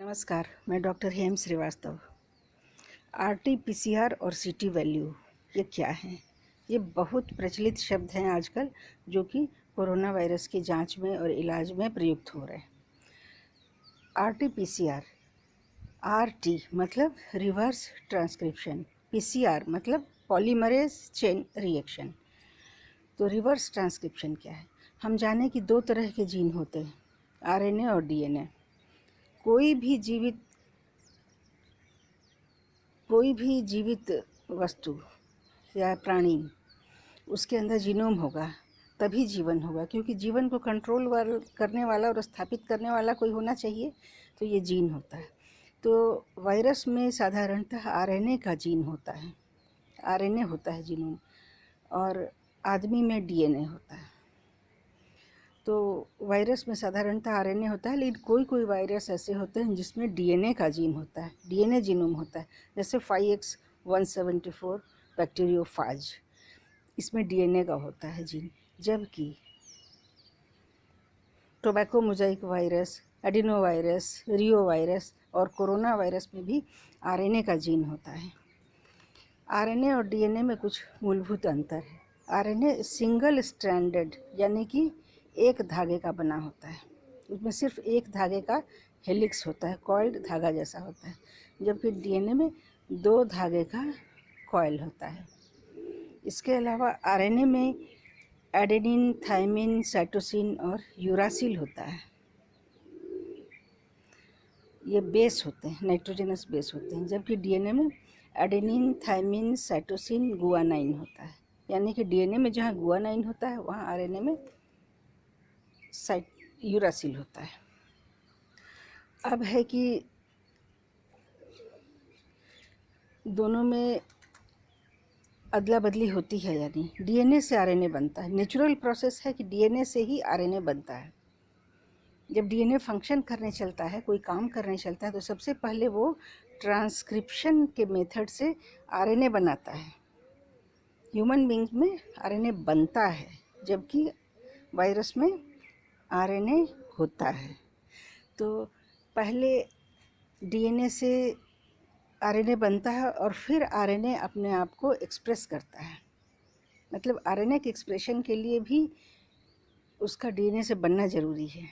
नमस्कार, मैं डॉक्टर हेम श्रीवास्तव। आरटी-पीसीआर और सीटी वैल्यू ये क्या हैं? ये बहुत प्रचलित शब्द हैं आजकल, जो कि कोरोना वायरस की जांच में और इलाज में प्रयुक्त हो रहे हैं। आरटी-पीसीआर, आरटी मतलब रिवर्स ट्रांसक्रिप्शन, पीसीआर मतलब पॉलीमरेज चेन रिएक्शन। तो रिवर्स ट्रांसक्रिप्शन क्या है? हम जाने कि दो तरह के जीन होते हैं, आरएनए और डीएनए। कोई भी जीवित वस्तु या प्राणी, उसके अंदर जीनोम होगा तभी जीवन होगा, क्योंकि जीवन को कंट्रोल करने वाला और स्थापित करने वाला कोई होना चाहिए, तो ये जीन होता है। तो वायरस में साधारणतः आरएनए का जीन होता है, आरएनए होता है जीनोम, और आदमी में डीएनए होता है। तो वायरस में साधारणतः आरएनए होता है, लेकिन कोई वायरस ऐसे होते हैं जिसमें डीएनए का जीन होता है, डीएनए जीनोम होता है। जैसे 5X174 बैक्टीरियोफाज, इसमें डीएनए का होता है जीन। जबकि tobacco mosaic virus, adeno virus, reo virus और कोरोना वायरस में भी आरएनए का जीन होता है। आरएनए और डीएनए में कुछ मूलभूत अंतर है। आरएनए सिंगल स्ट्रैंडेड यानी कि एक धागे का बना होता है, उसमें सिर्फ एक धागे का हेलिक्स होता है, कॉइल्ड धागा जैसा होता है, जबकि डीएनए में दो धागे का कॉइल होता है। इसके अलावा आरएनए में एडेनिन, थाइमिन, साइटोसिन और यूरासिल होता है। ये बेस होते हैं, नाइट्रोजनस बेस होते हैं, जबकि डीएनए में एडेनिन, थाइमिन, साइटोसिन, गुआनाइन होता है। यानी कि डीएनए में जहाँ गुआनाइन होता है वहाँ आरएनए में यूरासिल होता है। अब है कि दोनों में अदला बदली होती है, यानी डीएनए से आरएनए बनता है। नेचुरल प्रोसेस है कि डीएनए से ही आरएनए बनता है। जब डीएनए फंक्शन करने चलता है, कोई काम करने चलता है, तो सबसे पहले वो ट्रांसक्रिप्शन के मेथड से आरएनए बनाता है। ह्यूमन बींग्स में आरएनए बनता है, जबकि वायरस में आरएनए होता है। तो पहले डीएनए से आरएनए बनता है और फिर आरएनए अपने आप को एक्सप्रेस करता है। मतलब आरएनए के एक्सप्रेशन के लिए भी उसका डीएनए से बनना ज़रूरी है।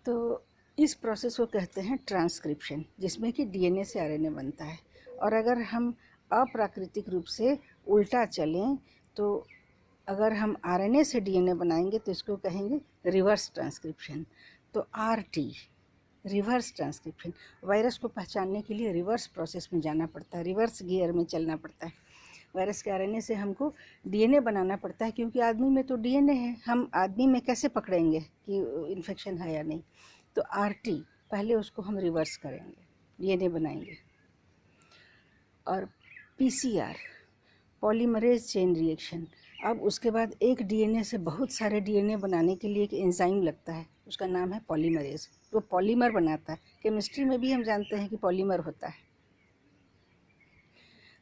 तो इस प्रोसेस को कहते हैं ट्रांसक्रिप्शन, जिसमें कि डीएनए से आरएनए बनता है। और अगर हम अप्राकृतिक रूप से उल्टा चलें, तो अगर हम आरएनए से डीएनए बनाएंगे तो इसको कहेंगे रिवर्स ट्रांसक्रिप्शन। तो आरटी, रिवर्स ट्रांसक्रिप्शन। वायरस को पहचानने के लिए रिवर्स प्रोसेस में जाना पड़ता है, रिवर्स गियर में चलना पड़ता है। वायरस के आरएनए से हमको डीएनए बनाना पड़ता है, क्योंकि आदमी में तो डीएनए है, हम आदमी में कैसे पकड़ेंगे कि इन्फेक्शन है या नहीं। तो आरटी, पहले उसको हम रिवर्स करेंगे, डीएनए बनाएंगे। और पीसीआर, पॉलीमरेज चेन रिएक्शन। अब उसके बाद एक डीएनए से बहुत सारे डीएनए बनाने के लिए एक एंजाइम लगता है, उसका नाम है पॉलीमरेज। वो पॉलीमर बनाता है। केमिस्ट्री में भी हम जानते हैं कि पॉलीमर होता है,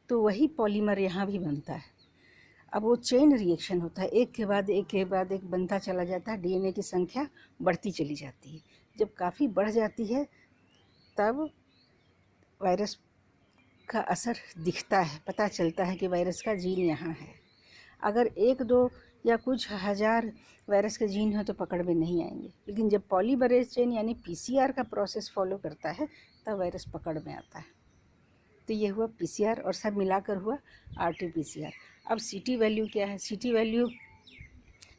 तो वही पॉलीमर यहाँ भी बनता है। अब वो चेन रिएक्शन होता है, एक के बाद एक के बाद एक बनता चला जाता है, डीएनए की संख्या बढ़ती चली जाती है। जब काफ़ी बढ़ जाती है तब वायरस का असर दिखता है, पता चलता है कि वायरस का जीन यहाँ है। अगर एक दो या कुछ हज़ार वायरस के जीन हो तो पकड़ में नहीं आएंगे, लेकिन जब पॉलीमरेज चेन यानी पीसीआर का प्रोसेस फॉलो करता है तब वायरस पकड़ में आता है। तो ये हुआ पीसीआर, और सब मिलाकर हुआ आरटी-पीसीआर। अब सीटी वैल्यू क्या है? सीटी वैल्यू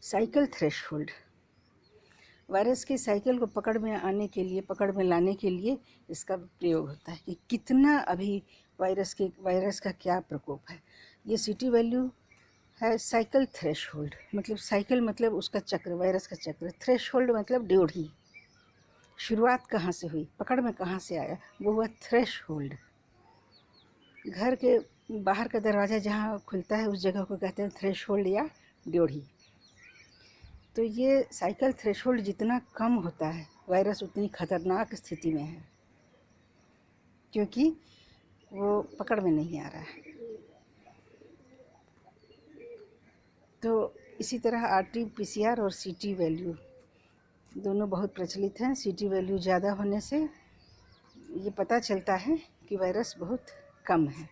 साइकिल थ्रेशहोल्ड, वायरस के साइकिल को पकड़ में लाने के लिए इसका प्रयोग होता है कि कितना अभी वायरस का क्या प्रकोप है। ये सीटी वैल्यू है साइकिल थ्रेशहोल्ड। मतलब साइकिल मतलब उसका चक्र, वायरस का चक्र। थ्रेशहोल्ड मतलब ड्योढ़ी, शुरुआत कहाँ से हुई, पकड़ में कहाँ से आया, वो हुआ थ्रेशहोल्ड। घर के बाहर का दरवाज़ा जहाँ खुलता है उस जगह को कहते हैं थ्रेशहोल्ड या ड्योढ़ी। तो ये साइकिल थ्रेशहोल्ड जितना कम होता है, वायरस उतनी खतरनाक स्थिति में है, क्योंकि वो पकड़ में नहीं आ रहा है। तो इसी तरह आरटी-पीसीआर और सीटी वैल्यू दोनों बहुत प्रचलित हैं। सीटी वैल्यू ज़्यादा होने से ये पता चलता है कि वायरस बहुत कम है,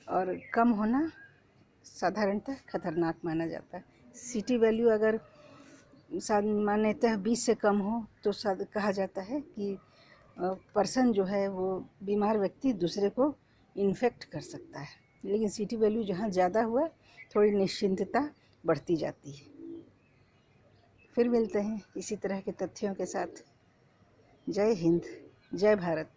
और कम होना साधारणतः खतरनाक माना जाता है। सीटी वैल्यू अगर सामान्यतः 20 से कम हो तो कहा जाता है कि पर्सन जो है वो बीमार व्यक्ति दूसरे को इन्फेक्ट कर सकता है। लेकिन सीटी वैल्यू जहाँ ज़्यादा हुआ थोड़ी निश्चिंतता बढ़ती जाती है। फिर मिलते हैं इसी तरह के तथ्यों के साथ। जय हिंद, जय भारत।